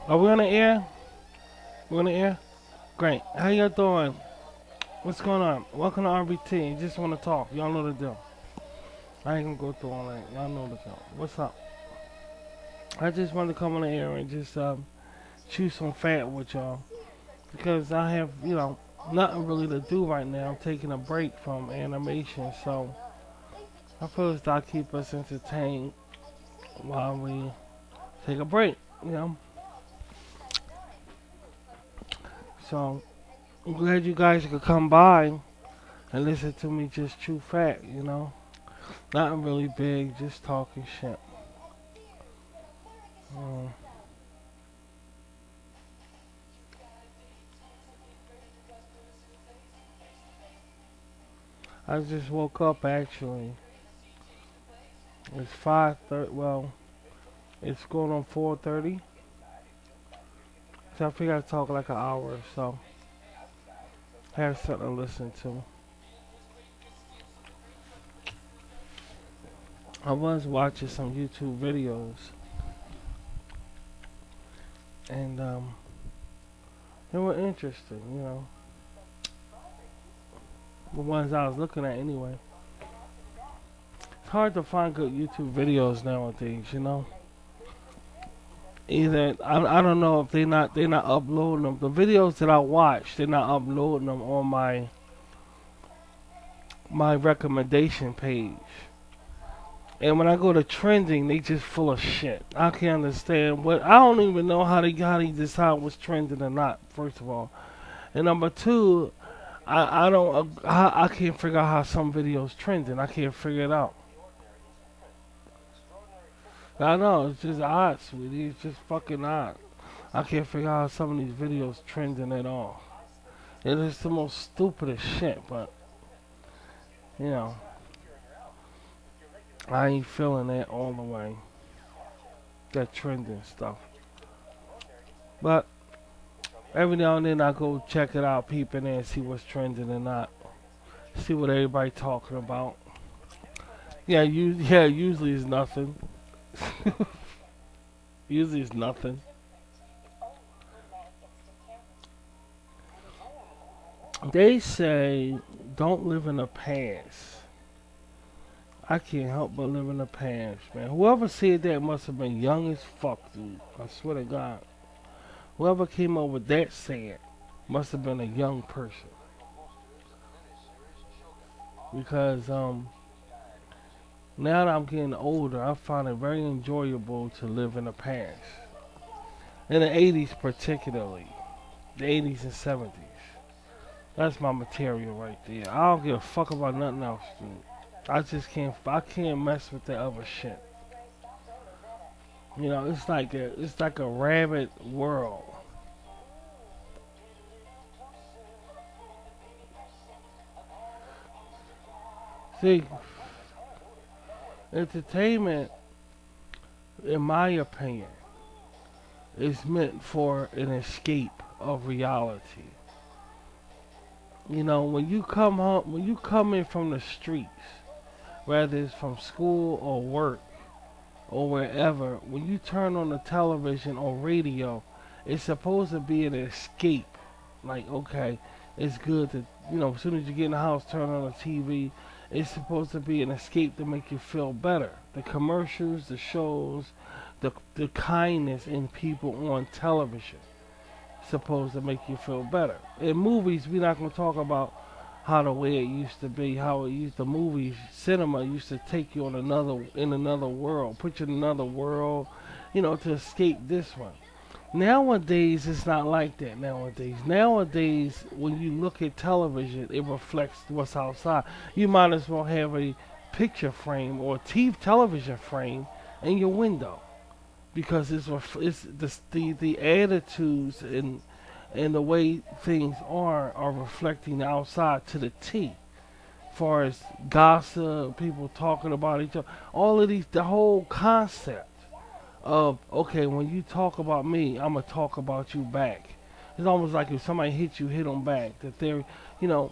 Are we on the air? We're on the air? Great. How y'all doing? What's going on? Welcome to RBT. Just want to talk. Y'all know the deal. I ain't gonna go through all that. Y'all know the deal. What's up? I just wanted to come on the air and just chew some fat with y'all because I have, nothing really to do right now. I'm taking a break from animation, so I feel as though I keep us entertained while we take a break. You know. So I'm glad you guys could come by and listen to me just chew fat. Nothing really big, just talking shit. Uh, I just woke up actually. It's 5:30. Well, it's going on 4:30. So I figured I'd talk like an hour or so. Have something to listen to. I was watching some YouTube videos, and they were interesting. The ones I was looking at anyway. It's hard to find good YouTube videos nowadays. Either I don't know if they're not uploading them. The videos that I watch, they're not uploading them on my recommendation page. And when I go to trending, they just full of shit. I can't understand what. I don't even know how they decide what's trending or not. First of all, and number two, I don't I can't figure out how some videos trending. I can't figure it out. I know it's just odd, sweetie. It's just fucking odd. I can't figure out how some of these videos trending at all. It is the most stupidest shit, but you know, I ain't feeling that all the way. That trending stuff. But every now and then I go check it out, peep in there and see what's trending and not. See what everybody talking about. Yeah, usually it's nothing. Usually it's nothing. They say don't live in the past. I can't help but live in the past, man. Whoever said that must have been young as fuck, dude. I swear to God. Whoever came up with that saying must have been a young person. Because now that I'm getting older, I find it very enjoyable to live in the past. In the 80s particularly. The 80s and 70s. That's my material right there. I don't give a fuck about nothing else, dude. I can't mess with the other shit. It's like a rabbit world. See, entertainment, in my opinion, is meant for an escape of reality. When you come in from the streets, whether it's from school or work or wherever, when you turn on the television or radio, it's supposed to be an escape. Like, okay, it's good to, as soon as you get in the house, turn on the TV. It's supposed to be an escape to make you feel better. The commercials, the shows, the kindness in people on television supposed to make you feel better. In movies, we're not going to talk about how the way it used to be, how it used the movies, cinema used to take you on another world, put you in another world, to escape this one. Nowadays, it's not like that. Nowadays, when you look at television, it reflects what's outside. You might as well have a picture frame or TV television frame in your window because it's the attitudes and the way things are reflecting the outside to the T. Far as gossip, people talking about each other, all of these, the whole concept of okay, when you talk about me, I'm gonna talk about you back. It's almost like if somebody hits you, hit them back. That they're, you know,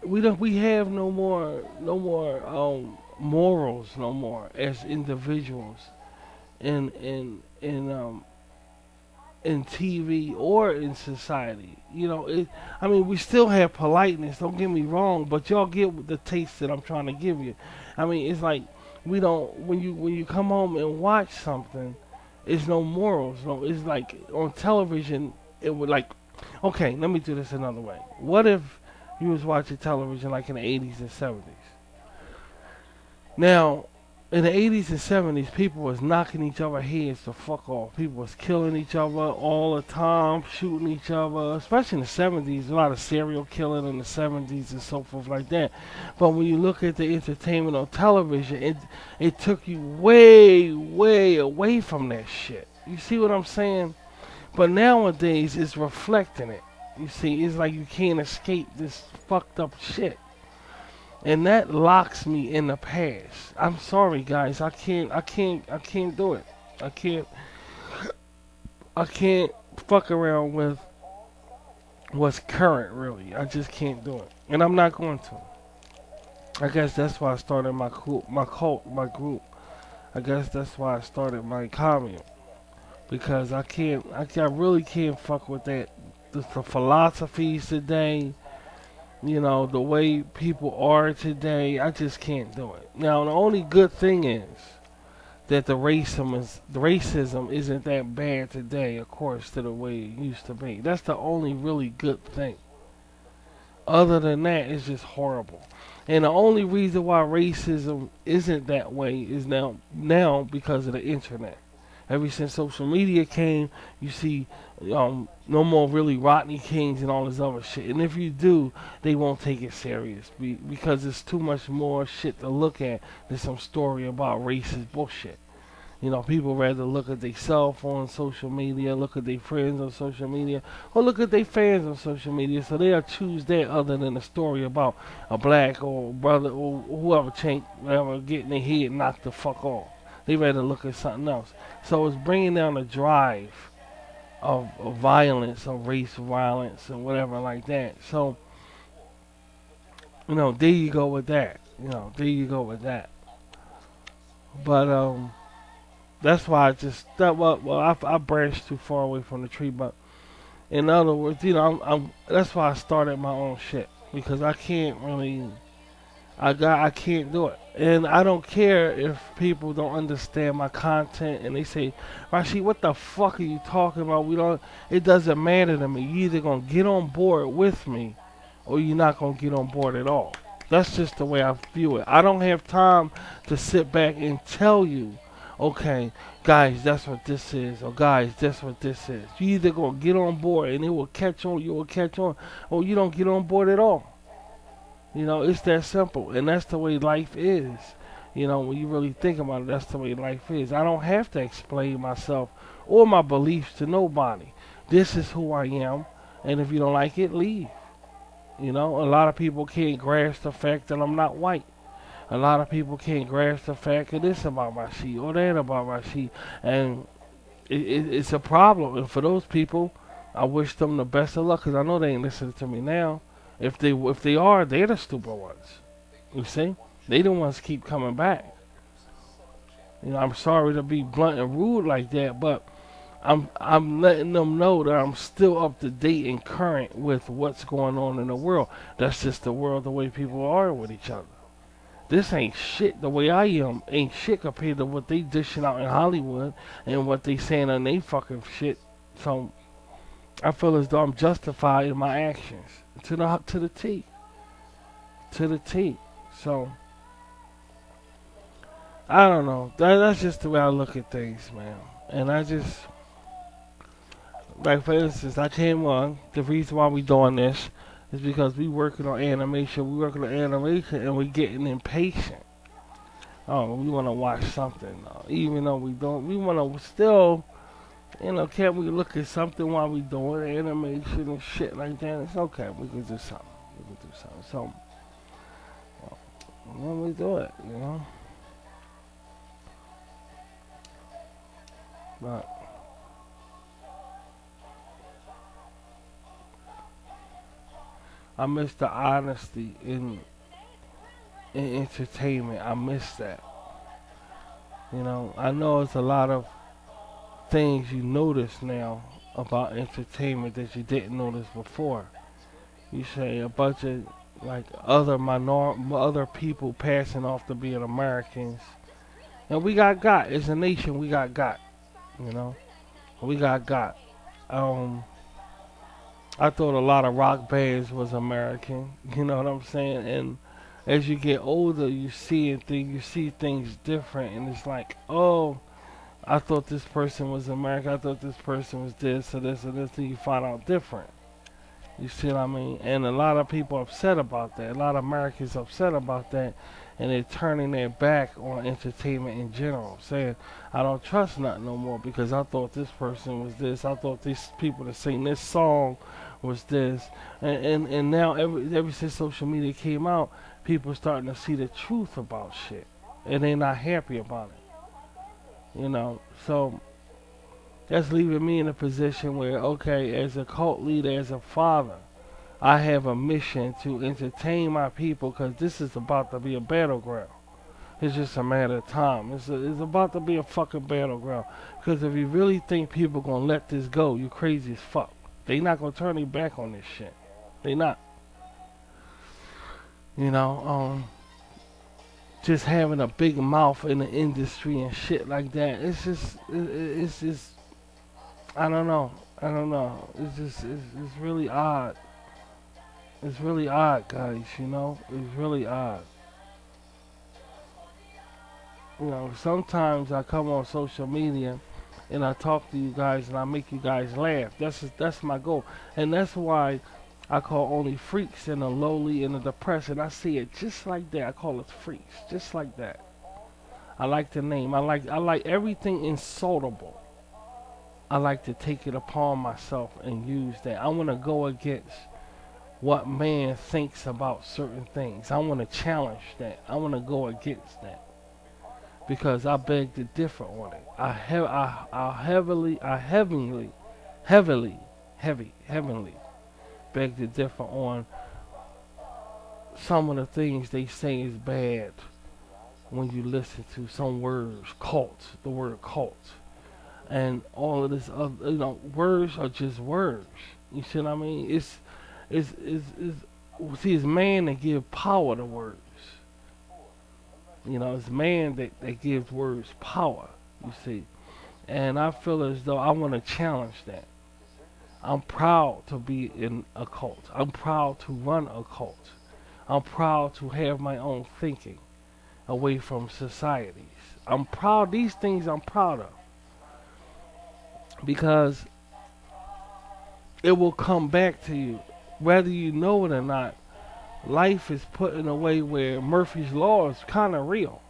we have no more morals no more as individuals, and in TV or in society. I mean, we still have politeness. Don't get me wrong, but y'all get the taste that I'm trying to give you. I mean, it's like we don't when you come home and watch something, it's no morals. No, it's like on television. It would like, okay, let me do this another way. What if you was watching television like in the 80s and 70s? Now, in the 80s and 70s, people was knocking each other heads the fuck off. People was killing each other all the time, shooting each other. Especially in the 70s, a lot of serial killing in the 70s and so forth like that. But when you look at the entertainment on television, it took you way, way away from that shit. You see what I'm saying? But nowadays, it's reflecting it. You see, it's like you can't escape this fucked up shit. And that locks me in the past. I'm sorry, guys. I can't do it. I can't. I can't fuck around with what's current. Really, I just can't do it, and I'm not going to. I guess that's why I started my cult, my group. I guess that's why I started my commune because I can't. I really can't fuck with that. The philosophies today. The way people are today, I just can't do it. Now, the only good thing is that the racism isn't that bad today, of course, to the way it used to be. That's the only really good thing. Other than that, it's just horrible. And the only reason why racism isn't that way is now because of the internet. Ever since social media came, you see no more really Rodney Kings and all this other shit. And if you do, they won't take it serious because it's too much more shit to look at than some story about racist bullshit. People rather look at themselves on social media, look at their friends on social media, or look at their fans on social media. So they'll choose that other than a story about a black or brother or whoever getting their head knocked the fuck off. They rather look at something else. So it's bringing down the drive of violence, of race violence, and whatever like that. So, there you go with that. There you go with that. But that's why I branched too far away from the tree. But in other words, that's why I started my own shit because I can't really. I can't do it. And I don't care if people don't understand my content and they say, Rashid, what the fuck are you talking about? It doesn't matter to me. You either gonna get on board with me or you're not gonna get on board at all. That's just the way I view it. I don't have time to sit back and tell you, okay, guys, that's what this is, or guys, that's what this is. You either gonna get on board and it will catch on, you will catch on, or you don't get on board at all. It's that simple, and that's the way life is. When you really think about it, that's the way life is. I don't have to explain myself or my beliefs to nobody. This is who I am, and if you don't like it, leave. A lot of people can't grasp the fact that I'm not white. A lot of people can't grasp the fact that this about my sheet or that about my sheet, and it's a problem. And for those people, I wish them the best of luck, because I know they ain't listening to me now. If they are, they're the stupid ones. You see? They the ones keep coming back. I'm sorry to be blunt and rude like that, but I'm letting them know that I'm still up to date and current with what's going on in the world. That's just the world, the way people are with each other. This ain't shit. The way I am ain't shit compared to what they dishing out in Hollywood and what they saying on they fucking shit. So I feel as though I'm justified in my actions to the T, to the T. So I don't know. That's just the way I look at things, man. And I just like, for instance, I came on. The reason why we doing this is because we working on animation. We working on animation, and we getting impatient. Oh, we want to watch something, even though we don't. We want to still. Can't we look at something while we doing animation and shit like that? It's okay. We can do something. We can do something. So, when we do it, But I miss the honesty in entertainment. I miss that. I know it's a lot of things you notice now about entertainment that you didn't notice before. You say a bunch of like other people passing off to being Americans, and we got as a nation. We got. You know, we got. Um, I thought a lot of rock bands was American. You know what I'm saying? And as you get older, you see things different, and it's like, oh, I thought this person was American. I thought this person was this or this or this. Till you find out different. You see what I mean? And a lot of people upset about that. A lot of Americans upset about that, and they're turning their back on entertainment in general, saying, "I don't trust nothing no more because I thought this person was this. I thought these people that sing this song was this." And now ever since social media came out, people are starting to see the truth about shit, and they're not happy about it. You know, so that's leaving me in a position where, okay, as a cult leader, as a father, I have a mission to entertain my people because this is about to be a battleground. It's just a matter of time. It's about to be a fucking battleground. Because if you really think people gonna let this go, you crazy as fuck. They not gonna turn their back on this shit. They not. You know, just having a big mouth in the industry and shit like that. It's just, I don't know. I don't know. It's really odd. It's really odd, guys, you know? It's really odd. You know, sometimes I come on social media and I talk to you guys and I make you guys laugh. That's my goal. And that's why I call only freaks and the lowly and the depressed. And I see it just like that. I call it freaks, just like that. I like the name. I like everything insultable. I like to take it upon myself and use that. I want to go against what man thinks about certain things. I want to challenge that. I want to go against that because I beg to differ on it. Heavenly beg to differ on some of the things they say is bad when you listen to some words, cult, the word cult, and all of this other, words are just words. You see what I mean? See, it's man that give power to words. You know, it's man that gives words power, you see. And I feel as though I want to challenge that. I'm proud to be in a cult. I'm proud to run a cult. I'm proud to have my own thinking away from societies. I'm proud, these things I'm proud of. Because it will come back to you. Whether you know it or not, life is put in a way where Murphy's Law is kind of real.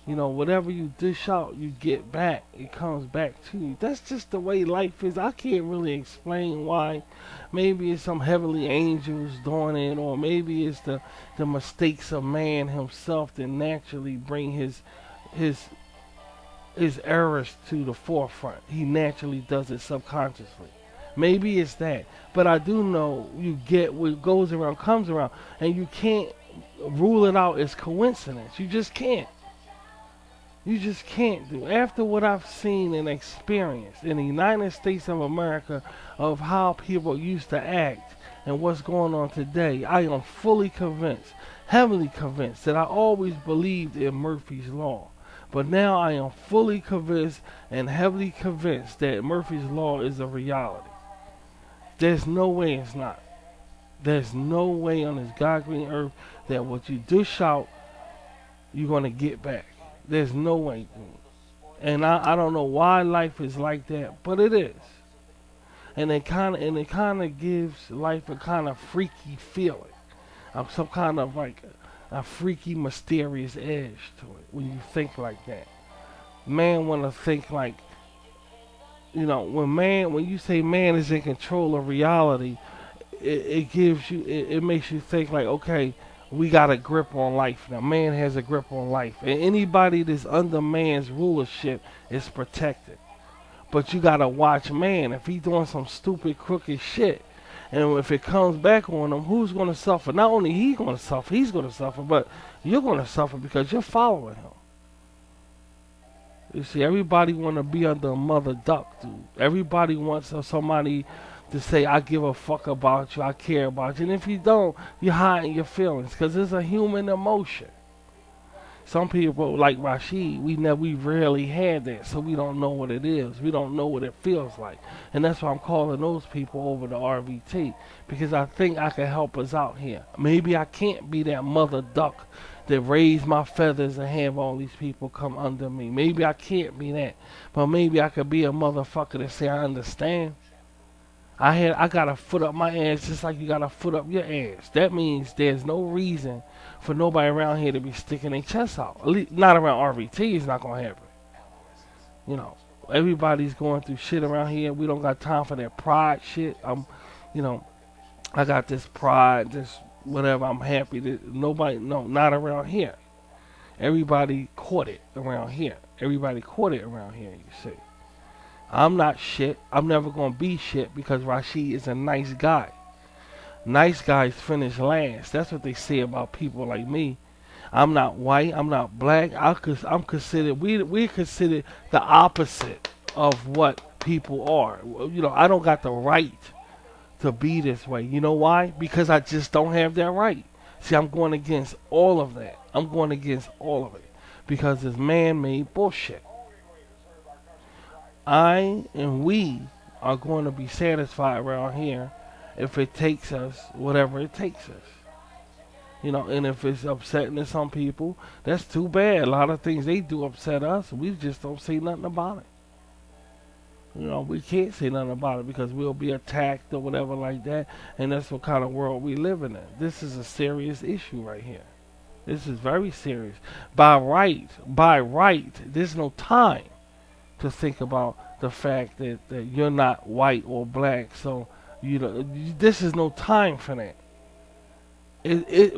You know, whatever you dish out, you get back. It comes back to you. That's just the way life is. I can't really explain why. Maybe it's some heavenly angels doing it, or maybe it's the mistakes of man himself that naturally bring his errors to the forefront. He naturally does it subconsciously. Maybe it's that. But I do know you get what goes around comes around, and you can't rule it out as coincidence. You just can't. You just can't do. After what I've seen and experienced in the United States of America of how people used to act and what's going on today, I am fully convinced, heavily convinced, that I always believed in Murphy's Law. But now I am fully convinced and heavily convinced that Murphy's Law is a reality. There's no way it's not. There's no way on this God green earth that what you dish out, you're going to get back. There's no way. And I don't know why life is like that, but it is. And it kind of gives life a kind of freaky feeling. Some kind of like a freaky, mysterious edge to it when you think like that. Man want to think like, when you say man is in control of reality, it makes you think like, okay, we got a grip on life now. Man has a grip on life, and anybody that's under man's rulership is protected. But you gotta watch man. If he doing some stupid, crooked shit, and if it comes back on him, who's gonna suffer? Not only he's gonna suffer, but you're gonna suffer because you're following him. You see, everybody want to be under a mother duck, dude. Everybody wants somebody to say, I give a fuck about you, I care about you. And if you don't, you're hiding your feelings because it's a human emotion. Some people like Rashid, we rarely had that, so we don't know what it is. We don't know what it feels like. And that's why I'm calling those people over to RVT, because I think I can help us out here. Maybe I can't be that mother duck that raise my feathers and have all these people come under me. Maybe I can't be that. But maybe I could be a motherfucker that say I understand. I got a foot up my ass just like you got a foot up your ass. That means there's no reason for nobody around here to be sticking their chest out. At least not around RVT. It's not gonna happen. You know, everybody's going through shit around here. We don't got time for that pride shit. You know, I got this pride, this whatever. I'm happy that nobody, no, not around here. Everybody caught it around here. Everybody caught it around here. You see. I'm not shit. I'm never going to be shit because Rashid is a nice guy. Nice guys finish last. That's what they say about people like me. I'm not white. I'm not black. I'm considered, we're considered the opposite of what people are. You know, I don't got the right to be this way. You know why? Because I just don't have that right. See, I'm going against all of that. I'm going against all of it because it's man-made bullshit. I and we are going to be satisfied around here if it takes us whatever it takes us. You know, and if it's upsetting to some people, that's too bad. A lot of things they do upset us. We just don't say nothing about it. You know, we can't say nothing about it because we'll be attacked or whatever like that. And that's what kind of world we living in. This is a serious issue right here. This is very serious. By right, there's no time to think about the fact that you're not white or black. So, you know, this is no time for that.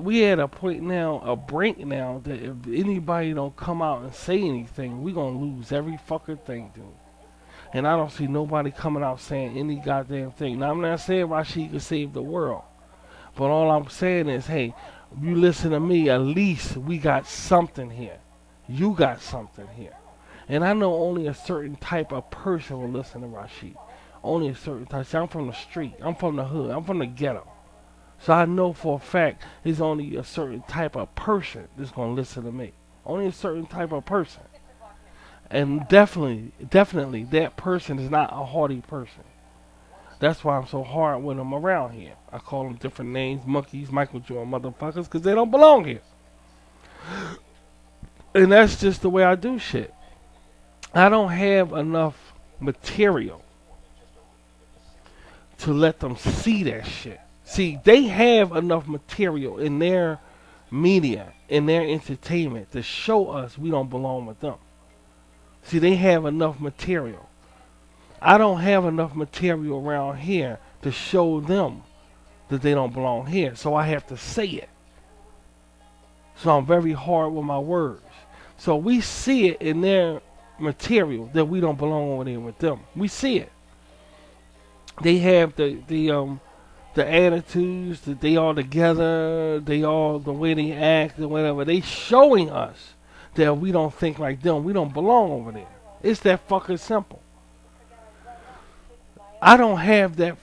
We at a point now, a brink now, that if anybody don't come out and say anything, we gonna lose every fucking thing, dude. And I don't see nobody coming out saying any goddamn thing. Now, I'm not saying Rashid can save the world. But all I'm saying is, hey, you listen to me, at least we got something here. You got something here. And I know only a certain type of person will listen to Rashid. Only a certain type. See, I'm from the street. I'm from the hood. I'm from the ghetto. So I know for a fact there's only a certain type of person that's going to listen to me. Only a certain type of person. And definitely, that person is not a hardy person. That's why I'm so hard with them around here. I call them different names, monkeys, Michael Jordan motherfuckers, because they don't belong here. And that's just the way I do shit. I don't have enough material to let them see that shit. See, they have enough material in their media, in their entertainment, to show us we don't belong with them. See, they have enough material. I don't have enough material around here to show them that they don't belong here, so I have to say it. So I'm very hard with my words. So we see it in their material that we don't belong over there with them. We see it. They have the attitudes that they all together, they all the way they act or whatever. They showing us that we don't think like them. We don't belong over there. It's that fucking simple. I don't have that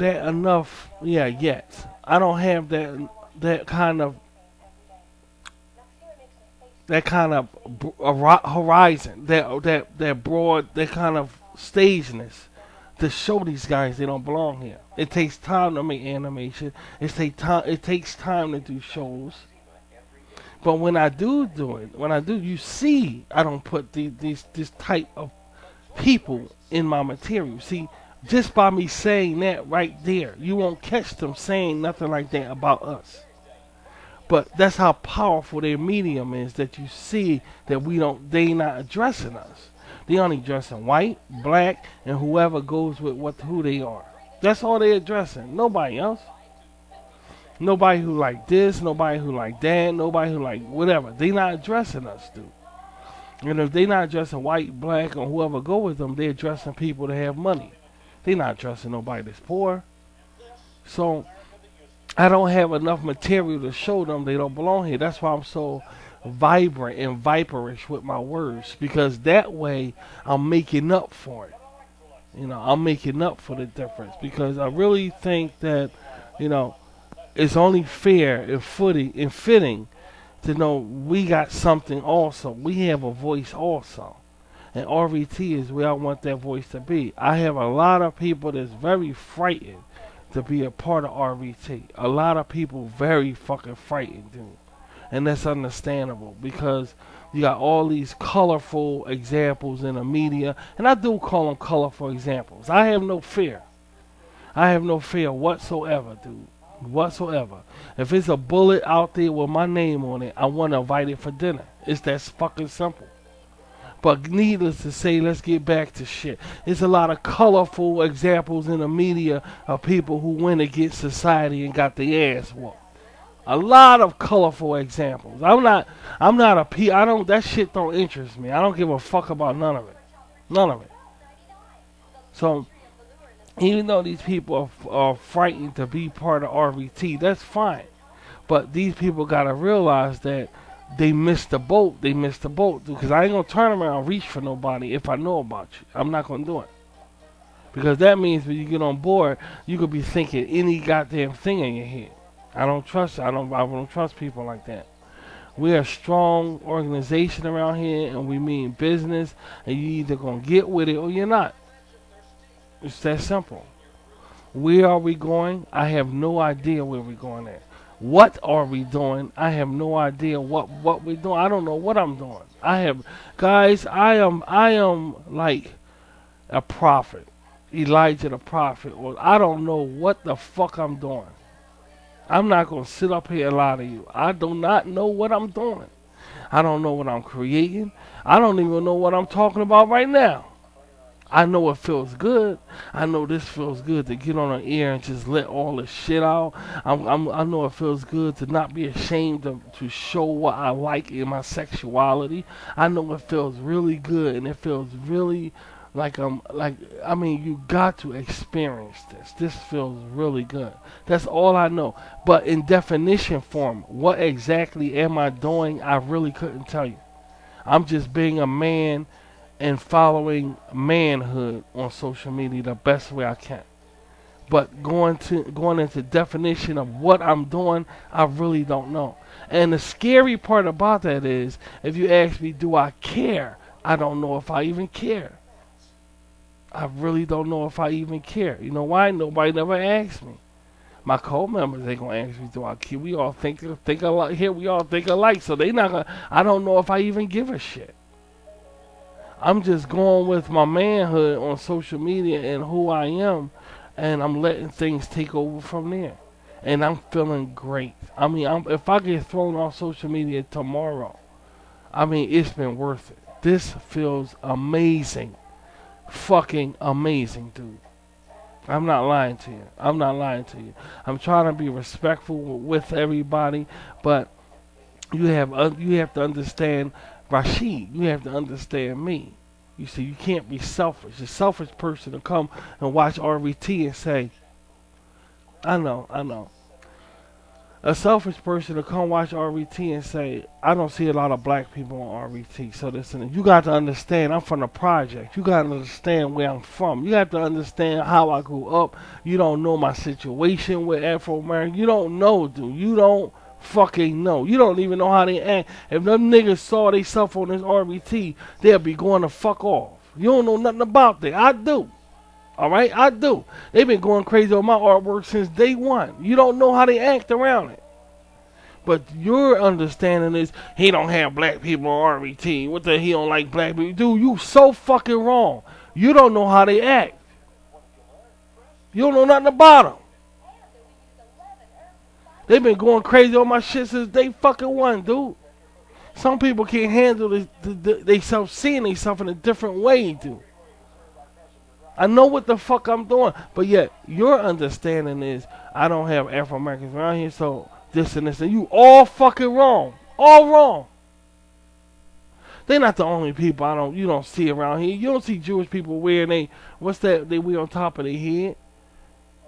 enough yet. I don't have that kind of horizon, that broad, that kind of stageness to show these guys they don't belong here. It takes time to make animation. It takes time to do shows. But when I do it, you see, I don't put this type of people in my material. See, just by me saying that right there, you won't catch them saying nothing like that about us. But that's how powerful their medium is, that you see that they not addressing us. They only addressing white, black, and whoever goes with who they are. That's all they addressing. Nobody else. Nobody who like this, nobody who like that, nobody who like whatever. They not addressing us, dude. And if they not addressing white, black, or whoever go with them, they addressing people that have money. They not addressing nobody that's poor. So I don't have enough material to show them they don't belong here. That's why I'm so vibrant and viperish with my words because that way I'm making up for it. I'm making up for the difference because I really think that, you know, it's only fair and fitting to know we got something also. We have a voice also. And RVT is where I want that voice to be. I have a lot of people that's very frightened to be a part of RVT. A lot of people very fucking frightened, dude. And that's understandable because you got all these colorful examples in the media. And I do call them colorful examples. I have no fear. I have no fear whatsoever, dude. Whatsoever. If it's a bullet out there with my name on it, I want to invite it for dinner. It's that fucking simple. But needless to say, let's get back to shit. There's a lot of colorful examples in the media of people who went against society and got their ass whooped. A lot of colorful examples. I'm not a P. I don't. That shit don't interest me. I don't give a fuck about none of it. None of it. So even though these people are frightened to be part of RVT, that's fine. But these people gotta realize that they missed the boat. They missed the boat, because I ain't gonna turn around and reach for nobody if I know about you. I'm not gonna do it. Because that means when you get on board, you could be thinking any goddamn thing in your head. I don't trust. I don't trust people like that. We're a strong organization around here, and we mean business. And you either gonna get with it or you're not. It's that simple. Where are we going? I have no idea where we're going at. What are we doing? I have no idea what we're doing. I don't know what I'm doing. Guys, I am like a prophet, Elijah the prophet. Or I don't know what the fuck I'm doing. I'm not gonna sit up here and lie to you. I do not know what I'm doing. I don't know what I'm creating. I don't even know what I'm talking about right now. I know it feels good. I know this feels good to get on an air and just let all the shit out. I know it feels good to not be ashamed to show what I like in my sexuality. I know it feels really good, and it feels really like you got to experience this. This feels really good. That's all I know. But in definition form, what exactly am I doing? I really couldn't tell you. I'm just being a man and following manhood on social media the best way I can. But going into definition of what I'm doing, I really don't know. And the scary part about that is, if you ask me, do I care? I don't know if I even care. I really don't know if I even care. You know why? Nobody never asked me. My co-members ain't gonna ask me, do I care? We all think alike. Here we all think alike, so they not gonna. I don't know if I even give a shit. I'm just going with my manhood on social media and who I am, and I'm letting things take over from there. And I'm feeling great. I mean, if I get thrown off social media tomorrow, I mean, it's been worth it. This feels amazing. Fucking amazing, dude. I'm not lying to you. I'm not lying to you. I'm trying to be respectful with everybody, but you have to understand Rashid. You have to understand me. You see, you can't be selfish. A selfish person to come and watch RVT and say, I know. A selfish person to come watch RVT and say, I don't see a lot of black people on RVT. So listen, you got to understand, I'm from the project. You got to understand where I'm from. You have to understand how I grew up. You don't know my situation with Afro American. You don't know, dude. You don't fucking know. You don't even know how they act. If them niggas saw they self on this RVT, they'll be going to fuck off. You don't know nothing about that. I do. Alright, I do. They've been going crazy on my artwork since day one. You don't know how they act around it. But your understanding is, he don't have black people on RVT. What the hell, he don't like black people? Dude, you so fucking wrong. You don't know how they act. You don't know nothing about them. They've been going crazy on my shit since day fucking one, dude. Some people can't handle they self seeing themselves in a different way, dude. I know what the fuck I'm doing, but yet your understanding is, I don't have Afro Americans around here, so this and this, and you all fucking wrong, all wrong. They're not the only people you don't see around here. You don't see Jewish people wearing they wear on top of their head.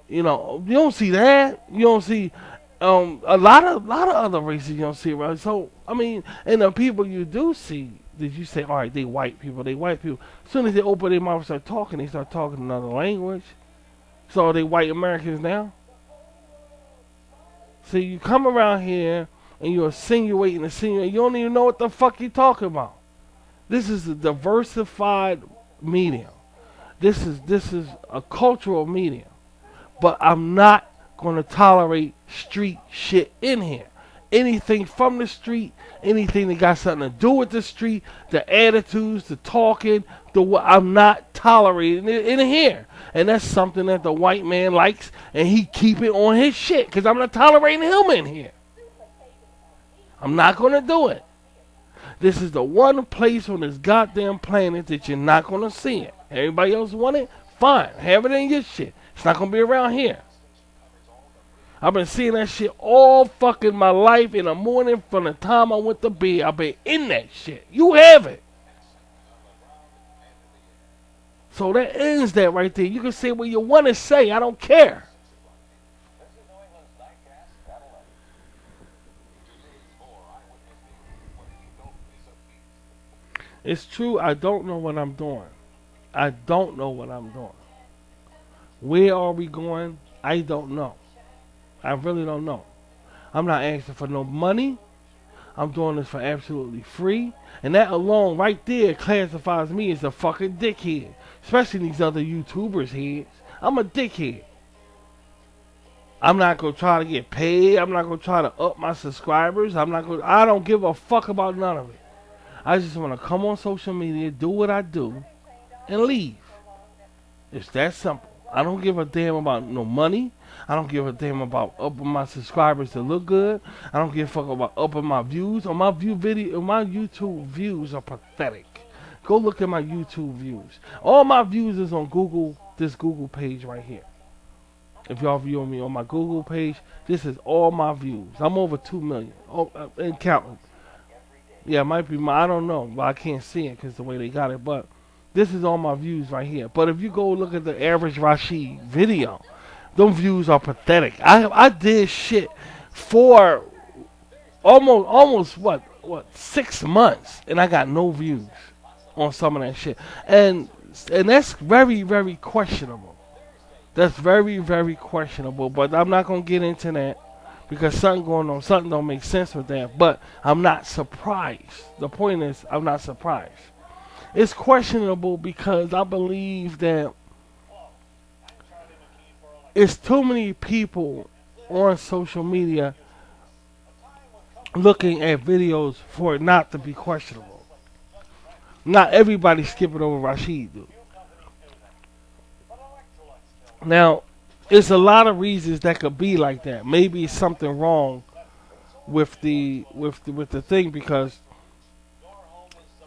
You know, you don't see that. You don't see A lot of other races you don't see around. So I mean, and the people you do see, did you say, all right, they white people, they white people. As soon as they open their mouth and start talking, they start talking another language. So are they white Americans now? See, you come around here and you're insinuating, you don't even know what the fuck you're talking about. This is a diversified medium. This is a cultural medium. But I'm not going to tolerate street shit in here. Anything from the street, anything that got something to do with the street, the attitudes, the talking, I'm not tolerating it in here. And that's something that the white man likes, and he keep it on his shit, because I'm not tolerating him in here. I'm not going to do it. This is the one place on this goddamn planet that you're not going to see it. Everybody else want it? Fine. Have it in your shit. It's not going to be around here. I've been seeing that shit all fucking my life in the morning from the time I went to bed. I've been in that shit. You have it. So that ends that right there. You can say what you want to say. I don't care. It's true. I don't know what I'm doing. I don't know what I'm doing. Where are we going? I don't know. I really don't know. I'm not asking for no money. I'm doing this for absolutely free. And that alone right there classifies me as a fucking dickhead. Especially these other YouTubers heads. I'm a dickhead. I'm not going to try to get paid. I'm not going to try to up my subscribers. I don't give a fuck about none of it. I just want to come on social media, do what I do, and leave. It's that simple. I don't give a damn about no money. I don't give a damn about upping my subscribers to look good. I don't give a fuck about upping my views. My YouTube views are pathetic. Go look at my YouTube views. All my views is on Google, this Google page right here. If y'all view me on my Google page, this is all my views. I'm over 2 million. And counting. Yeah, it might be I don't know, but I can't see it because the way they got it. But this is all my views right here. But if you go look at the average Rashid video, them views are pathetic. I did shit for almost what 6 months, and I got no views on some of that shit. And that's very, very questionable. That's very, very questionable. But I'm not gonna get into that. Because something don't make sense with that. But I'm not surprised. The point is, I'm not surprised. It's questionable because I believe that it's too many people on social media looking at videos for it not to be questionable. Not everybody skipping over Rashid, dude. Now, there's a lot of reasons that could be like that. Maybe it's something wrong with the thing because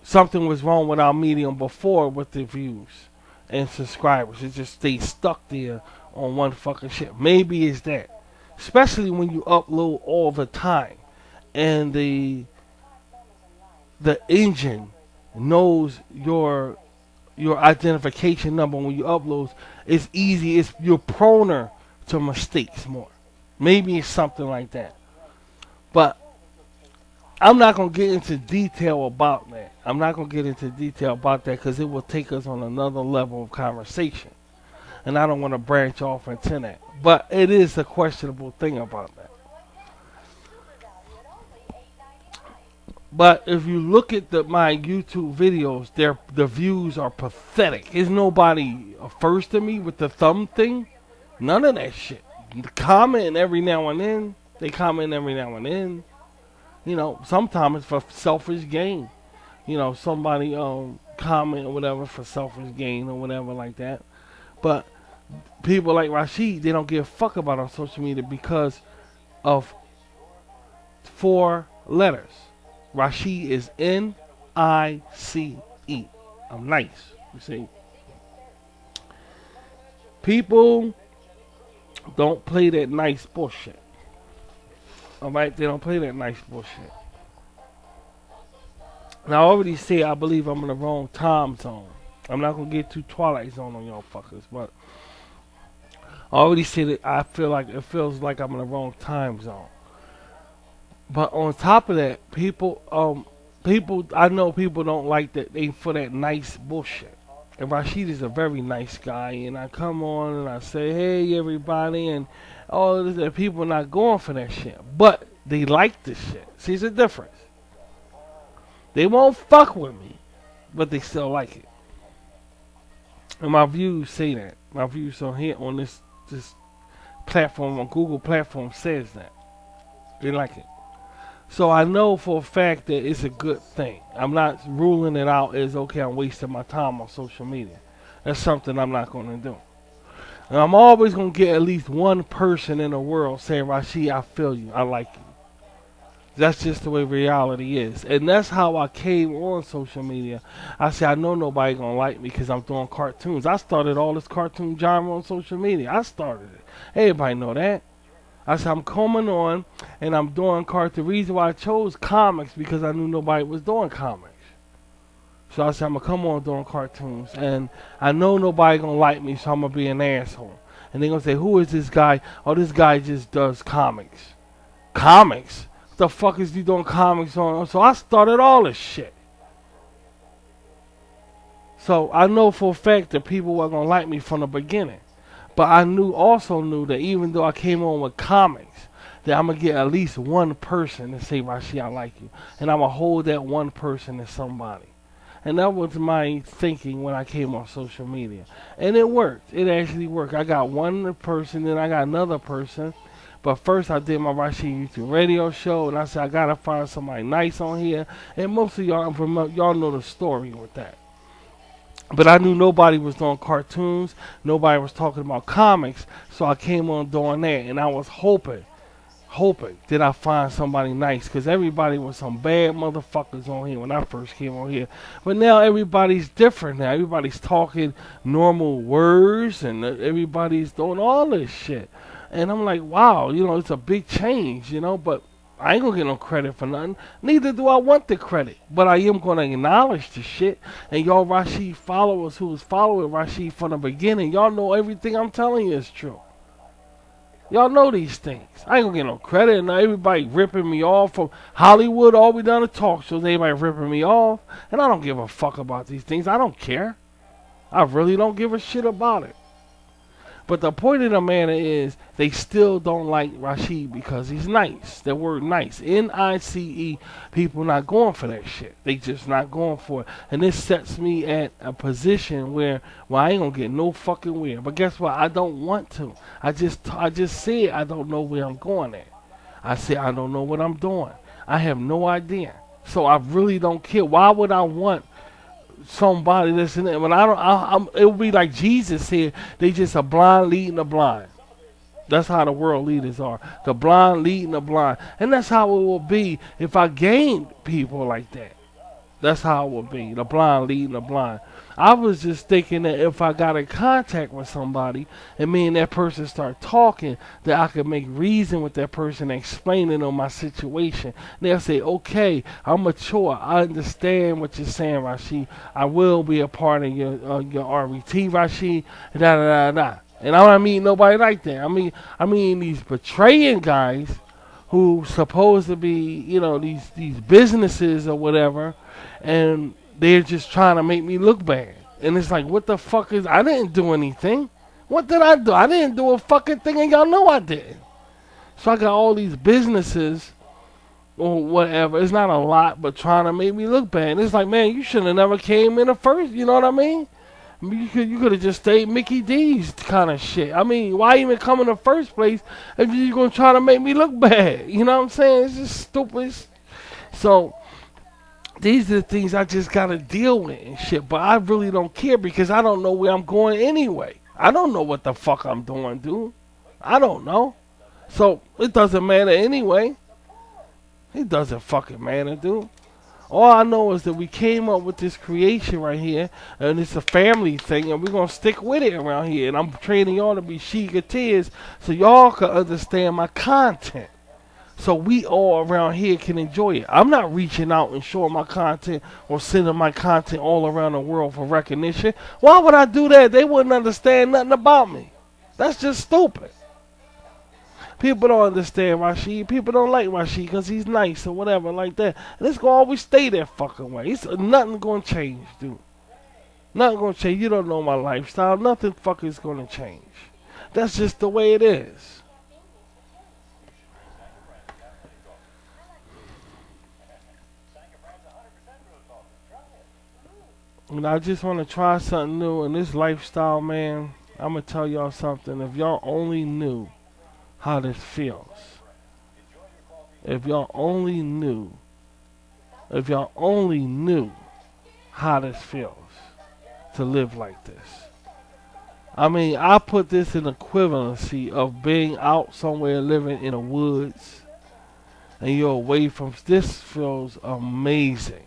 something was wrong with our medium before with the views and subscribers. It just stayed stuck there on one fucking shit. Maybe it's that. Especially when you upload all the time and the engine knows your identification number when you upload. It's easy. You're proner to mistakes more. Maybe it's something like that. But I'm not going to get into detail about that. I'm not going to get into detail about that because it will take us on another level of conversation. And I don't want to branch off into that. But it is a questionable thing about that. But if you look at my YouTube videos, the views are pathetic. There's nobody first to me with the thumb thing. None of that shit. Comment every now and then. They comment every now and then. You know, sometimes it's for selfish gain. You know, somebody comment or whatever for selfish gain or whatever like that. But people like Rashid, they don't give a fuck about on social media because of 4 letters. Rashid is Nice. I'm nice, you see. People don't play that nice bullshit. Alright, they don't play that nice bullshit. Now I already said I believe I'm in the wrong time zone. I'm not gonna get too Twilight Zone on y'all fuckers, but I already said it. I feel like it feels like I'm in the wrong time zone. But on top of that, people, I know people don't like that. They for that nice bullshit. And Rashid is a very nice guy, and I come on and I say, "Hey, everybody," and all of this. And people not going for that shit, but they like this shit. See the difference? They won't fuck with me, but they still like it. And my views say that. My views on here on this platform on Google platform says that they like it. So I know for a fact that it's a good thing. I'm not ruling it out as okay. I'm wasting my time on social media. That's something I'm not going to do. And I'm always going to get at least one person in the world saying, "Rashid, I feel you. I like you." That's just the way reality is. And that's how I came on social media. I said, I know nobody going to like me because I'm doing cartoons. I started all this cartoon genre on social media. I started it. Everybody know that. I said, I'm coming on and I'm doing cartoons. The reason why I chose comics because I knew nobody was doing comics. So I said, I'm going to come on doing cartoons. And I know nobody going to like me, so I'm going to be an asshole. And they're going to say, who is this guy? Oh, this guy just does comics. Comics? The fuck is he doing comics on? So I started all this shit. So I know for a fact that people were gonna like me from the beginning. But I also knew that even though I came on with comics, that I'm gonna get at least one person to say, "Rashid, I like you," and I'm gonna hold that one person as somebody. And that was my thinking when I came on social media, and it worked. It actually worked. I got one person, then I got another person. But first I did my Rashid YouTube radio show, and I said I gotta find somebody nice on here. And most of y'all know the story with that. But I knew nobody was doing cartoons, nobody was talking about comics, so I came on doing that, and I was hoping that I find somebody nice, because everybody was some bad motherfuckers on here when I first came on here. But now everybody's different now. Everybody's talking normal words, and everybody's doing all this shit. And I'm like, wow, it's a big change, but I ain't gonna get no credit for nothing. Neither do I want the credit. But I am gonna acknowledge the shit. And y'all Rashid followers who was following Rashid from the beginning, y'all know everything I'm telling you is true. Y'all know these things. I ain't gonna get no credit. And now everybody ripping me off from Hollywood, all we done to talk shows, everybody ripping me off. And I don't give a fuck about these things. I don't care. I really don't give a shit about it. But the point of the matter is, they still don't like Rashid because he's nice. That word nice. N-I-C-E. People not going for that shit. They just not going for it. And this sets me at a position where, well, I ain't going to get no fucking where. But guess what? I don't want to. I just said I don't know where I'm going at. I said I don't know what I'm doing. I have no idea. So I really don't care. Why would I want somebody that's in it? When it would be like Jesus said, they just a blind leading the blind. That's how the world leaders are. The blind leading the blind. And that's how it will be if I gained people like that. That's how it will be. The blind leading the blind. I was just thinking that if I got in contact with somebody and me and that person start talking, that I could make reason with that person and explaining on my situation. And they'll say, okay, I'm mature. I understand what you're saying, Rashid. I will be a part of your RET, Rashid. Da da da da. And I don't mean nobody like that. I mean these betraying guys who supposed to be, these businesses or whatever, and they're just trying to make me look bad. And it's like, what the fuck I didn't do anything. What did I do? I didn't do a fucking thing, and y'all know I didn't. So I got all these businesses or whatever. It's not a lot, but trying to make me look bad. And it's like, man, you should have never came in the first, you know what I mean? You could have just stayed Mickey D's kind of shit. I mean, why even come in the first place if you're going to try to make me look bad? You know what I'm saying? It's just stupid. So these are the things I just got to deal with and shit. But I really don't care because I don't know where I'm going anyway. I don't know what the fuck I'm doing, dude. I don't know. So it doesn't matter anyway. It doesn't fucking matter, dude. All I know is that we came up with this creation right here, and it's a family thing, and we're going to stick with it around here. And I'm training y'all to be Sheikah so y'all can understand my content. So we all around here can enjoy it. I'm not reaching out and showing my content or sending my content all around the world for recognition. Why would I do that? They wouldn't understand nothing about me. That's just stupid. People don't understand Rashid. People don't like Rashid because he's nice or whatever like that. And it's going to always stay that fucking way. Nothing going to change, dude. Nothing going to change. You don't know my lifestyle. Nothing fucking is going to change. That's just the way it is. And I just want to try something new in this lifestyle, man. I'm going to tell y'all something. If y'all only knew how this feels. If y'all only knew. If y'all only knew how this feels to live like this. I mean, I put this in equivalency of being out somewhere living in the woods and you're away from. This feels amazing.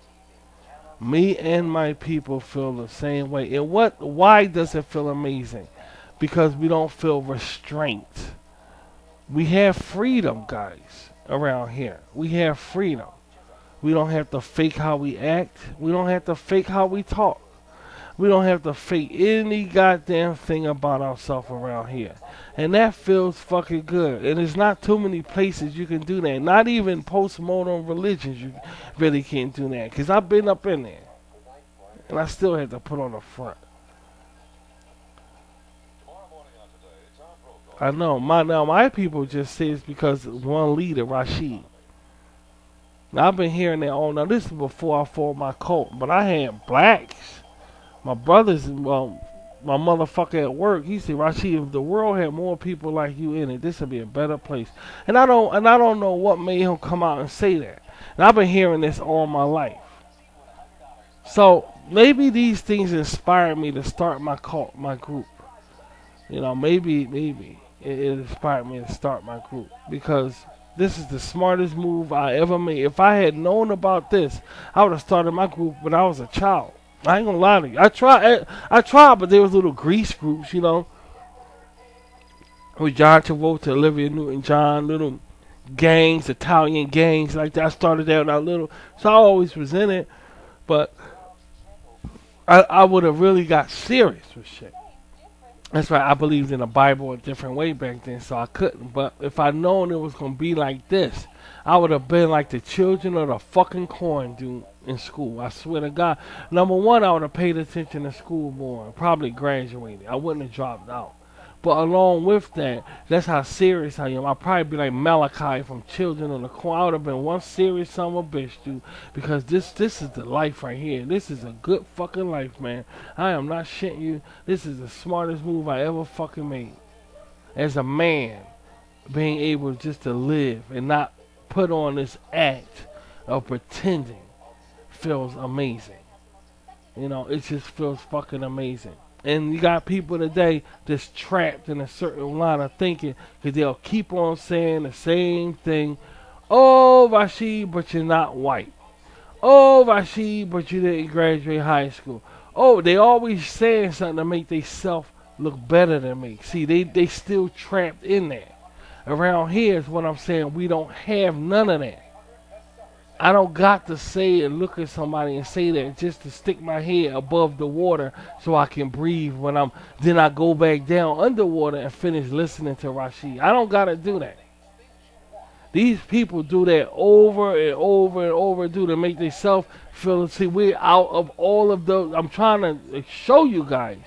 Me and my people feel the same way. And why does it feel amazing? Because we don't feel restraint. We have freedom, guys, around here. We have freedom. We don't have to fake how we act. We don't have to fake how we talk. We don't have to fake any goddamn thing about ourselves around here. And that feels fucking good. And there's not too many places you can do that. Not even postmodern religions you really can't do that. Because I've been up in there. And I still had to put on the front. I know. My people just say it's because one leader, Rashid. Now, I've been hearing that all. Now, this is before I formed my cult. But I had blacks. My brothers, well, my motherfucker at work, he said, Rashid, if the world had more people like you in it, this would be a better place. And I don't know what made him come out and say that. And I've been hearing this all my life. So maybe these things inspired me to start my cult, my group. You know, maybe it inspired me to start my group because this is the smartest move I ever made. If I had known about this, I would have started my group when I was a child. I ain't gonna lie to you. I tried, but there was little grease groups, you know, with John Travolta, Olivia Newton-John, little gangs, Italian gangs like that. I started that when I was little, so I always was in it. But I would have really got serious with shit. That's why I believed in the Bible a different way back then, so I couldn't. But if I'd known it was gonna be like this, I would have been like the children of the fucking corn, dude, in school. I swear to God. Number one, I would have paid attention to school more and probably graduated. I wouldn't have dropped out. But along with that, that's how serious I am. I'd probably be like Malachi from Children of the Corn. I would have been one serious son of a bitch, dude. Because this is the life right here. This is a good fucking life, man. I am not shitting you. This is the smartest move I ever fucking made. As a man, being able just to live and not put on this act of pretending feels amazing. You know, it just feels fucking amazing. And you got people today that's trapped in a certain line of thinking because they'll keep on saying the same thing. Oh, Rashid, but you're not white. Oh, Rashid, but you didn't graduate high school. Oh, they always saying something to make themselves look better than me. See, they still trapped in there. Around here is what I'm saying. We don't have none of that. I don't got to say and look at somebody and say that just to stick my head above the water so I can breathe when then I go back down underwater and finish listening to Rashid. I don't got to do that. These people do that over and over and over to make themselves feel, see, we're out of all of those. I'm trying to show you guys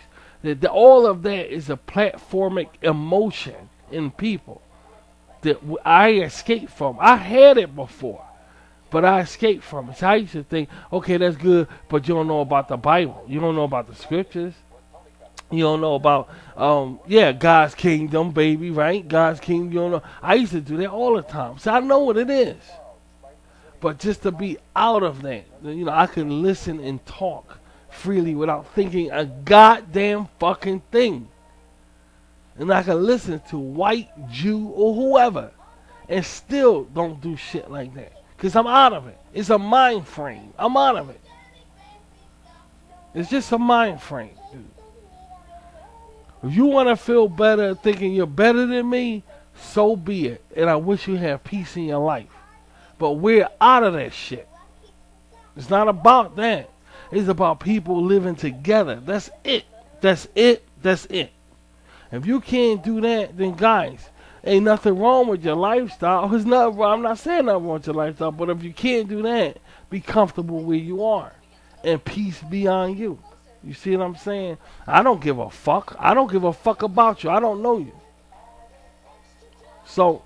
that all of that is a platformic emotion in people that I escaped from. I had it before. But I escaped from it. So I used to think, okay, that's good, but you don't know about the Bible. You don't know about the scriptures. You don't know about, God's kingdom, baby, right? God's kingdom, you don't know. I used to do that all the time. So I know what it is. But just to be out of that, you know, I can listen and talk freely without thinking a goddamn fucking thing. And I can listen to white, Jew, or whoever, and still don't do shit like that. Because I'm out of it. It's a mind frame. I'm out of it. It's just a mind frame, dude. If you want to feel better thinking you're better than me, so be it. And I wish you had peace in your life. But we're out of that shit. It's not about that. It's about people living together. That's it. That's it. That's it. If you can't do that, then guys, ain't nothing wrong with your lifestyle. There's nothing wrong. I'm not saying nothing wrong with your lifestyle, but if you can't do that, be comfortable where you are, and peace be on you. You see what I'm saying? I don't give a fuck. I don't give a fuck about you. I don't know you. So,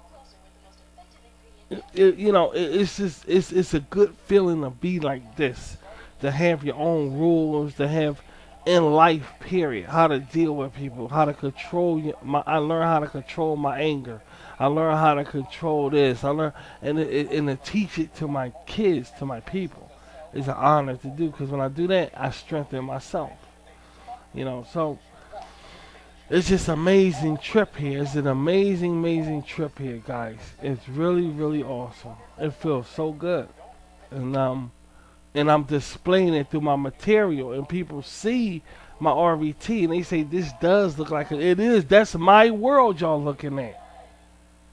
it's just it's a good feeling to be like this, to have your own rules, to have in life. Period. How to deal with people, how to control I learned how to control my anger. I learned how to control this. I learned and to teach it to my kids, to my people. It's an honor to do because when I do that, I strengthen myself. So it's just amazing trip here. It's an amazing, amazing trip here, guys. It's really, really awesome. It feels so good, and I'm displaying it through my material, and people see my RVT, and they say this does look like it is. That's my world y'all looking at.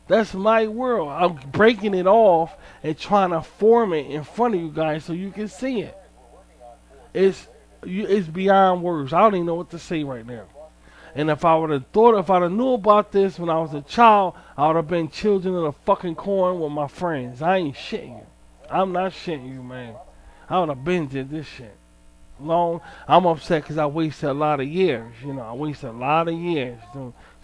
That's my world. I'm breaking it off and trying to form it in front of you guys so you can see it. It's beyond words. I don't even know what to say right now. And if I'd have knew about this when I was a child, I would have been children of the fucking corn with my friends. I ain't shitting you. I'm not shitting you, man. I would have been did this shit. I'm upset because I wasted a lot of years. I wasted a lot of years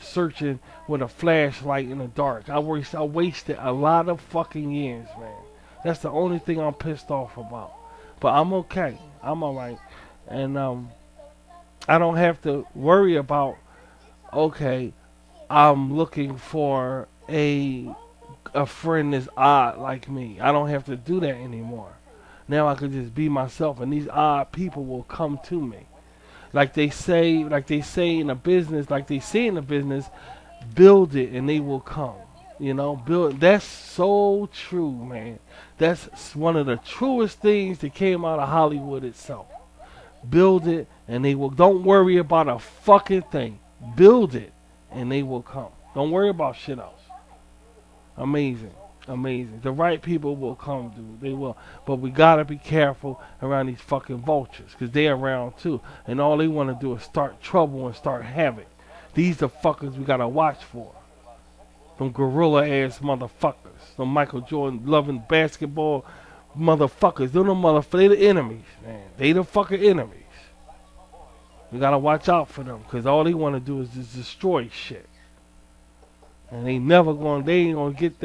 searching with a flashlight in the dark. I wasted a lot of fucking years, man. That's the only thing I'm pissed off about. But I'm okay. I'm alright. And I don't have to worry about, okay, I'm looking for a friend that's odd like me. I don't have to do that anymore. Now I can just be myself, and these odd people will come to me. Like they say in a business, build it and they will come. Build. That's so true, man. That's one of the truest things that came out of Hollywood itself. Build it and they will. Don't worry about a fucking thing. Build it and they will come. Don't worry about shit else. Amazing. Amazing. The right people will come, dude. They will. But we gotta be careful around these fucking vultures, because they're around too. And all they want to do is start trouble and start havoc. These are fuckers we gotta watch for. Them gorilla ass motherfuckers. Them Michael Jordan loving basketball motherfuckers. They're the motherfuckers. They the enemies, man. They the fucking enemies. We gotta watch out for them, because all they want to do is just destroy shit. And they ain't gonna get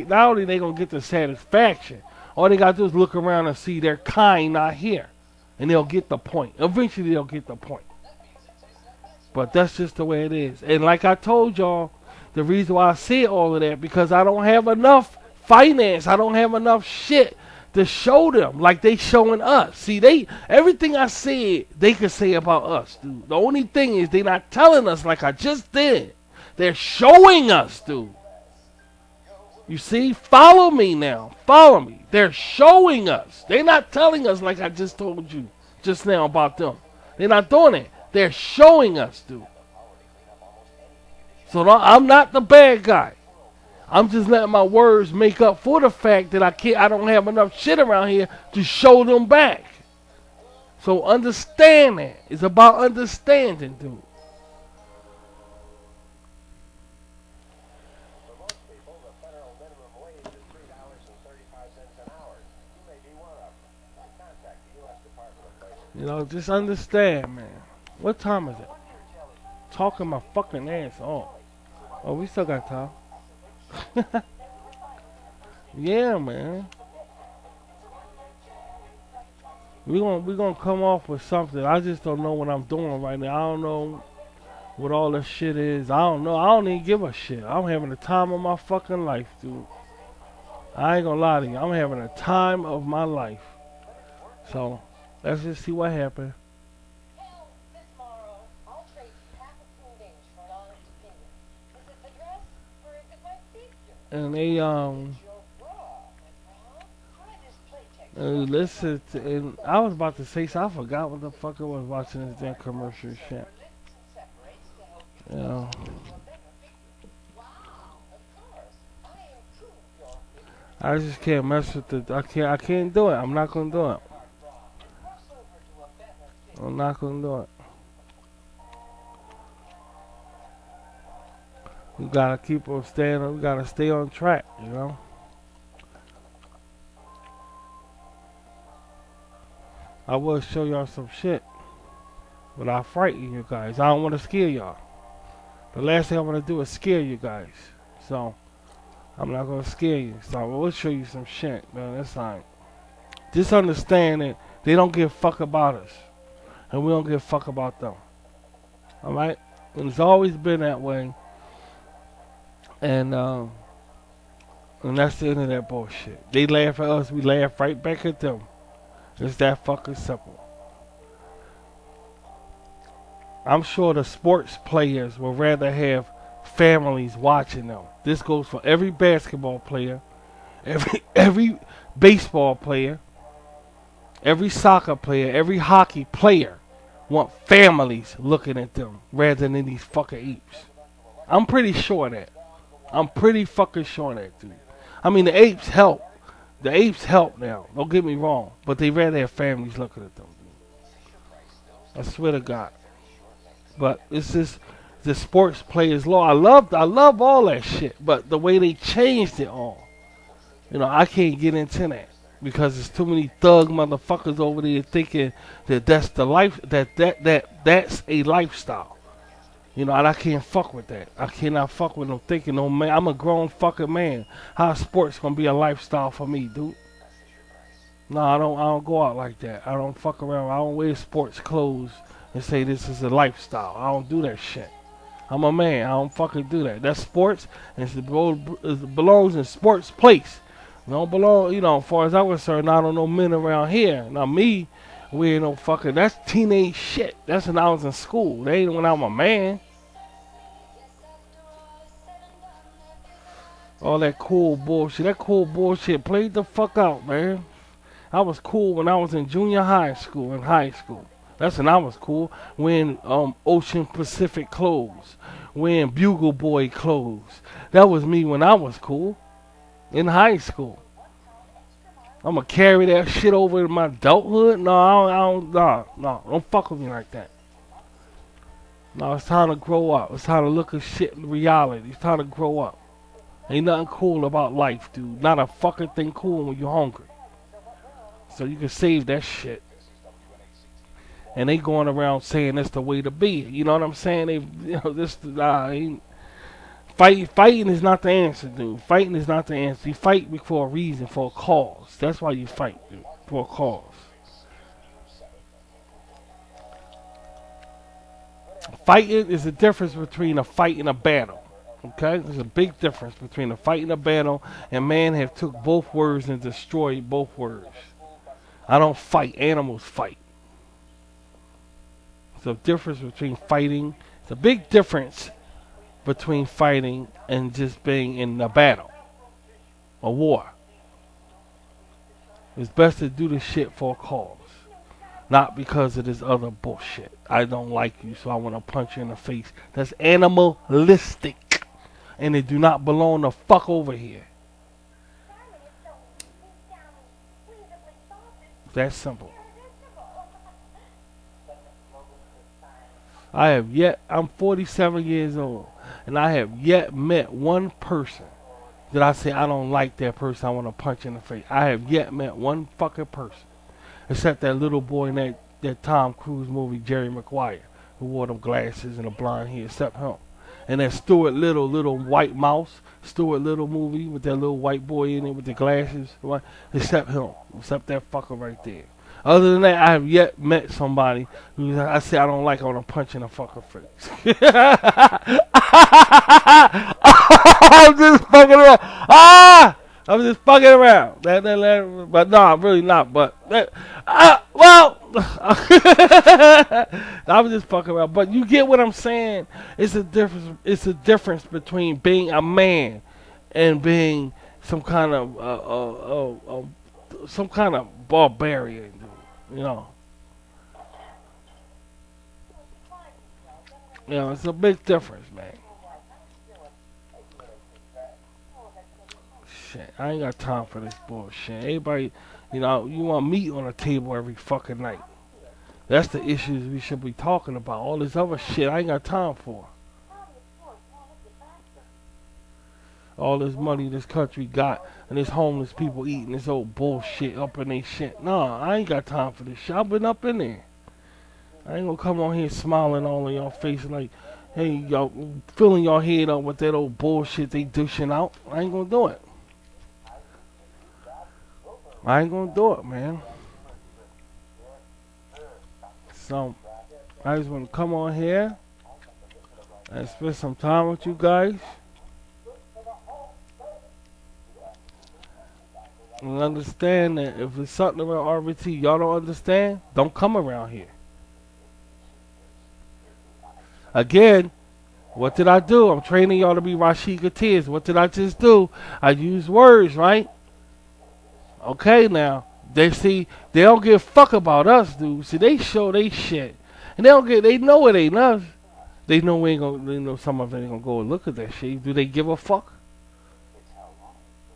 not only they gonna get the satisfaction, all they gotta do is look around and see their kind not here. And they'll get the point. Eventually they'll get the point. But that's just the way it is. And like I told y'all, the reason why I say all of that, because I don't have enough finance. I don't have enough shit to show them like they showing us. See, everything I said, they could say about us, dude. The only thing is they not telling us like I just did. They're showing us, dude. You see? Follow me now. Follow me. They're showing us. They're not telling us like I just told you just now about them. They're not doing it. They're showing us, dude. So I'm not the bad guy. I'm just letting my words make up for the fact that I don't have enough shit around here to show them back. So understand that. It's about understanding, dude. Just understand, man. What time is it? Talking my fucking ass off. Oh, we still got time. Yeah, man. We gonna come off with something. I just don't know what I'm doing right now. I don't know what all this shit is. I don't know. I don't even give a shit. I'm having the time of my fucking life, dude. I ain't gonna lie to you. I'm having the time of my life. So let's just see what happens. And they listen to, and I was about to say so I forgot what the fuck I was watching this damn commercial shit. I just can't mess with the I can't do it. I'm not gonna do it. I'm not gonna do it. We gotta keep on staying. We gotta stay on track. You know. I will show y'all some shit, but I frighten you guys. I don't want to scare y'all. The last thing I want to do is scare you guys. So I'm not gonna scare you. So I will show you some shit, man. That's fine. Just understand that they don't give a fuck about us, and we don't give a fuck about them. All right? And it's always been that way. And that's the end of that bullshit. They laugh at us, we laugh right back at them. It's that fucking simple. I'm sure the sports players would rather have families watching them. This goes for every basketball player, every baseball player, every soccer player, every hockey player want families looking at them rather than these fucking apes. I'm pretty sure of that. I'm pretty fucking sure of that, dude. I mean, the apes help. The apes help now. Don't get me wrong, but they rather have families looking at them. Dude. I swear to God. But it's just the sports players' law. I love all that shit, but the way they changed it all, I can't get into that because there's too many thug motherfuckers over there thinking that that's the life that's a lifestyle. And I can't fuck with that. I cannot fuck with them thinking, no man, I'm a grown fucking man. How sports gonna be a lifestyle for me, dude? No, I don't go out like that. I don't fuck around. I don't wear sports clothes and say this is a lifestyle. I don't do that shit. I'm a man. I don't fucking do that. That's sports, and it belongs in sports place. It don't belong, as far as I'm concerned, I don't know men around here. Now me, we ain't no fucking, that's teenage shit. That's when I was in school. That ain't when I'm a man. All that cool bullshit. That cool bullshit played the fuck out, man. I was cool when I was in junior high school and high school. That's when I was cool. Wearing Ocean Pacific clothes. Wearing Bugle Boy clothes. That was me when I was cool. In high school. I'm gonna carry that shit over in my adulthood? No, don't fuck with me like that. No, it's time to grow up. It's time to look at shit in reality. It's time to grow up. Ain't nothing cool about life, dude. Not a fucking thing cool when you're hungry. So you can save that shit. And they going around saying that's the way to be. You know what I'm saying? Fighting is not the answer, dude. Fighting is not the answer. You fight for a reason, for a cause. That's why you fight, dude. For a cause. Fighting is the difference between a fight and a battle. Okay? There's a big difference between a fight and a battle, and man have took both words and destroyed both words. I don't fight. Animals fight. There's a difference between fighting. It's a big difference between fighting and just being in a battle. A war. It's best to do this shit for a cause. Not because of this other bullshit. I don't like you, so I want to punch you in the face. That's animalistic. And they do not belong the fuck over here. That's simple. I'm 47 years old, and I have yet met one person that I say I don't like that person, I want to punch in the face. I have yet met one fucking person, except that little boy in that Tom Cruise movie, Jerry Maguire, who wore them glasses and a blonde hair, except him. And that Stuart Little white mouse, Stuart Little movie with that little white boy in it with the glasses, right? Except him, except that fucker right there. Other than that, I have yet met somebody who I say I don't like, I want to punch in the fucking face. I'm just fucking around. I'm just fucking around. But no, I'm really not. But I'm just fucking around. But you get what I'm saying? It's a difference. It's a difference between being a man and being some kind of barbarian. It's a big difference, man. Shit, I ain't got time for this bullshit. Everybody, you want meat on the table every fucking night. That's the issues we should be talking about. All this other shit I ain't got time for. all this money this country got, and this homeless people eating this old bullshit up in they shit. Nah, I ain't got time for this shit. I've been up in there. I ain't gonna come on here smiling all in your face like, hey, y'all filling your head up with that old bullshit they dishing out. I ain't gonna do it. I ain't gonna do it, man. So, I just want to come on here and spend some time with you guys. And understand that if it's something around RBT y'all don't understand, don't come around here. Again, what did I do? I'm training y'all to be Rashid Gutierrez. What did I just do? I used words, right? Okay, now. They don't give a fuck about us, dude. See, they show they shit. And they know it ain't us. They know we ain't gonna, they know some of them ain't gonna go and look at that shit. Do they give a fuck?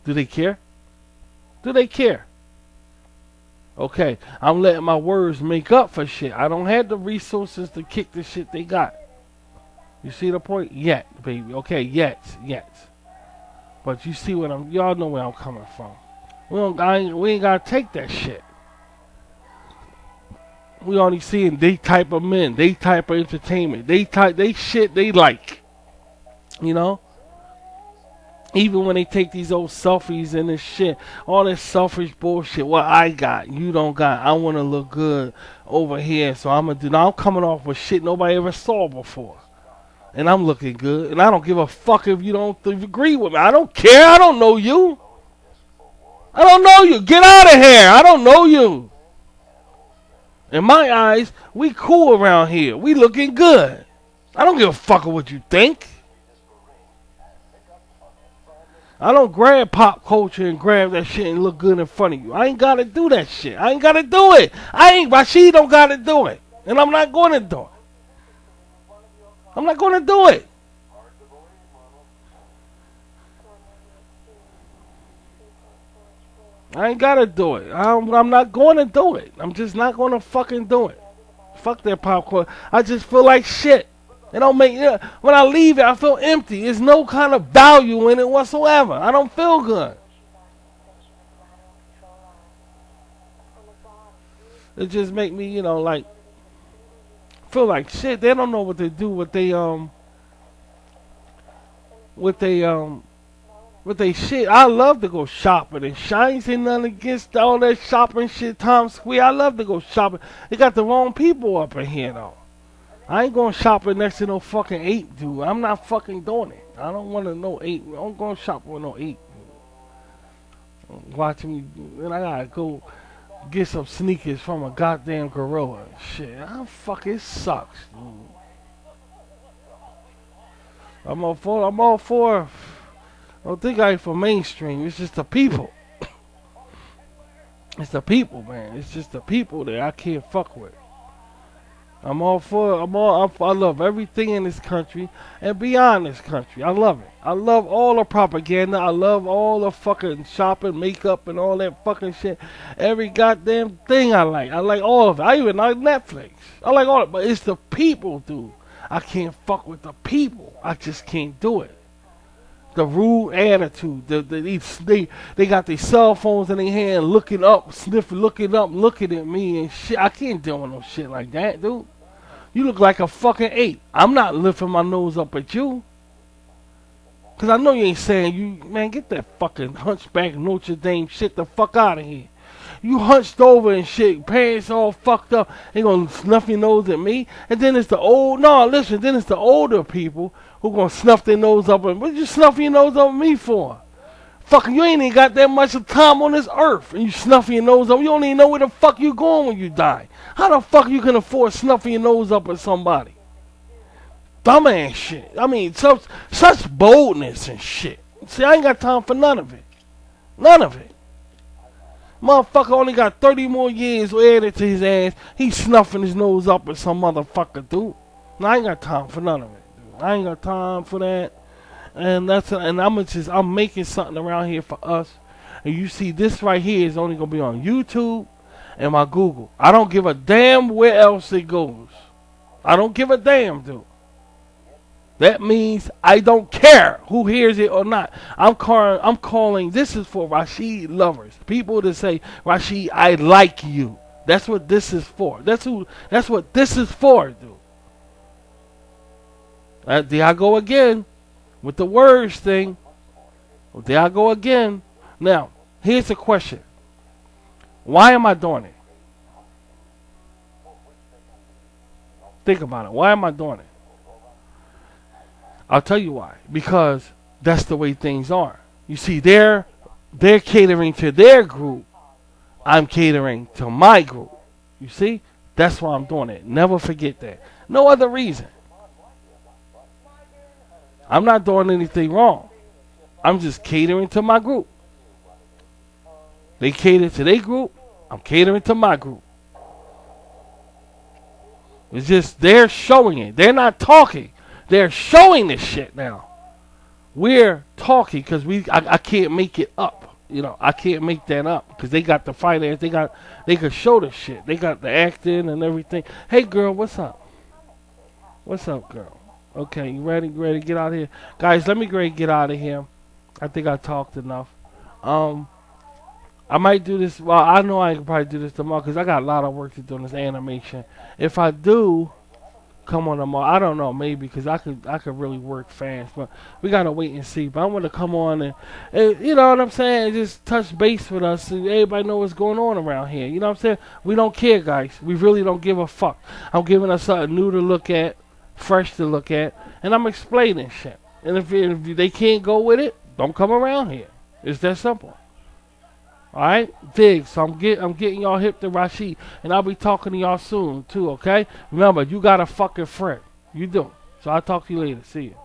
Do they care? Do they care? Okay, I'm letting my words make up for shit. I don't have the resources to kick the shit they got. You see the point? Yet, baby. Okay, yet. But you see what y'all know where I'm coming from. We ain't gotta take that shit. We only seeing they type of men, they type of entertainment, they shit they like. You know? Even when they take these old selfies and this shit, all this selfish bullshit, what I got, you don't got. I want to look good over here, so I'm gonna do. Now I'm coming off with shit nobody ever saw before, and I'm looking good, and I don't give a fuck if you don't agree with me. I don't care. I don't know you. I don't know you. Get out of here. I don't know you. In my eyes, we cool around here. We looking good. I don't give a fuck what you think. I don't grab pop culture and grab that shit and look good in front of you. I ain't gotta do that shit. I ain't gotta do it. Rashid don't gotta do it. And I'm not gonna do it. I'm not gonna do it. I ain't gotta do it. I'm not gonna do it. I'm just not gonna fucking do it. Fuck that pop culture. I just feel like shit. It don't make when I leave it, I feel empty. There's no kind of value in it whatsoever. I don't feel good. It just make me, like feel like shit. They don't know what they do with they shit. I love to go shopping and I ain't saying nothing against all that shopping shit, Times Square. I love to go shopping. They got the wrong people up in here though. I ain't going shopping next to no fucking ape, dude. I'm not fucking doing it. I don't want to know ape. I don't go shopping with no ape. Watching me, and I gotta go get some sneakers from a goddamn gorilla. Shit, it sucks, dude. I'm all for. I don't think I ain't for mainstream. It's just the people. It's the people, man. It's just the people that I can't fuck with. I love everything in this country and beyond this country. I love it. I love all the propaganda. I love all the fucking shopping, makeup, and all that fucking shit. Every goddamn thing I like. I like all of it. I even like Netflix. I like all of it. But it's the people, dude. I can't fuck with the people. I just can't do it. The rude attitude. They got their cell phones in their hand, looking up, sniffing, looking at me and shit. I can't deal with no shit like that, dude. You look like a fucking ape. I'm not lifting my nose up at you. Cause I know you ain't saying man, get that fucking hunchback Notre Dame shit the fuck out of here. You hunched over and shit, pants all fucked up, ain't gonna snuff your nose at me. And then it's the older people who gonna snuff their nose up at me. What you snuffing your nose up at me for? Fucking, you ain't even got that much of time on this earth, and you snuffing your nose up. You don't even know where the fuck you going when you die. How the fuck you can afford snuffing your nose up at somebody? Dumbass shit. I mean, such boldness and shit. See, I ain't got time for none of it. None of it. Motherfucker only got 30 more years added to his ass. He's snuffing his nose up at some motherfucker, dude. No, I ain't got time for none of it, dude. I ain't got time for that. And I'm making something around here for us. And you see, this right here is only gonna be on YouTube and my Google. I don't give a damn where else it goes. I don't give a damn, dude. That means I don't care who hears it or not. I'm calling. This is for Rashid lovers. People that say, Rashid, I like you. That's what this is for. That's what this is for, dude. There I go again with the words thing. There I go again. Now, here's the question. Why am I doing it? Think about it. Why am I doing it? I'll tell you why. Because that's the way things are. You see, they're catering to their group. I'm catering to my group. You see? That's why I'm doing it. Never forget that. No other reason. I'm not doing anything wrong. I'm just catering to my group. They cater to their group. I'm catering to my group. It's just they're showing it. They're not talking. They're showing this shit now. We're talking because I can't make it up. You know, I can't make that up because they got the finance. They could show the shit. They got the acting and everything. Hey girl, what's up? What's up, girl? Okay, you ready? You ready to get out of here, guys? Let me go ahead and get out of here. I think I talked enough. I might do this. Well, I know I can probably do this tomorrow because I got a lot of work to do on this animation. If I do come on tomorrow, I don't know, maybe because I could really work fast, but we gotta wait and see. But I want to come on and you know what I'm saying, just touch base with us and everybody know what's going on around here. You know what I'm saying? We don't care, guys. We really don't give a fuck. I'm giving us something new to look at, fresh to look at, and I'm explaining shit. And if they can't go with it, don't come around here. It's that simple. Alright? Dig. So I'm getting y'all hip to Rashid. And I'll be talking to y'all soon too, okay? Remember, you got a fucking friend. You do. So I'll talk to you later. See you.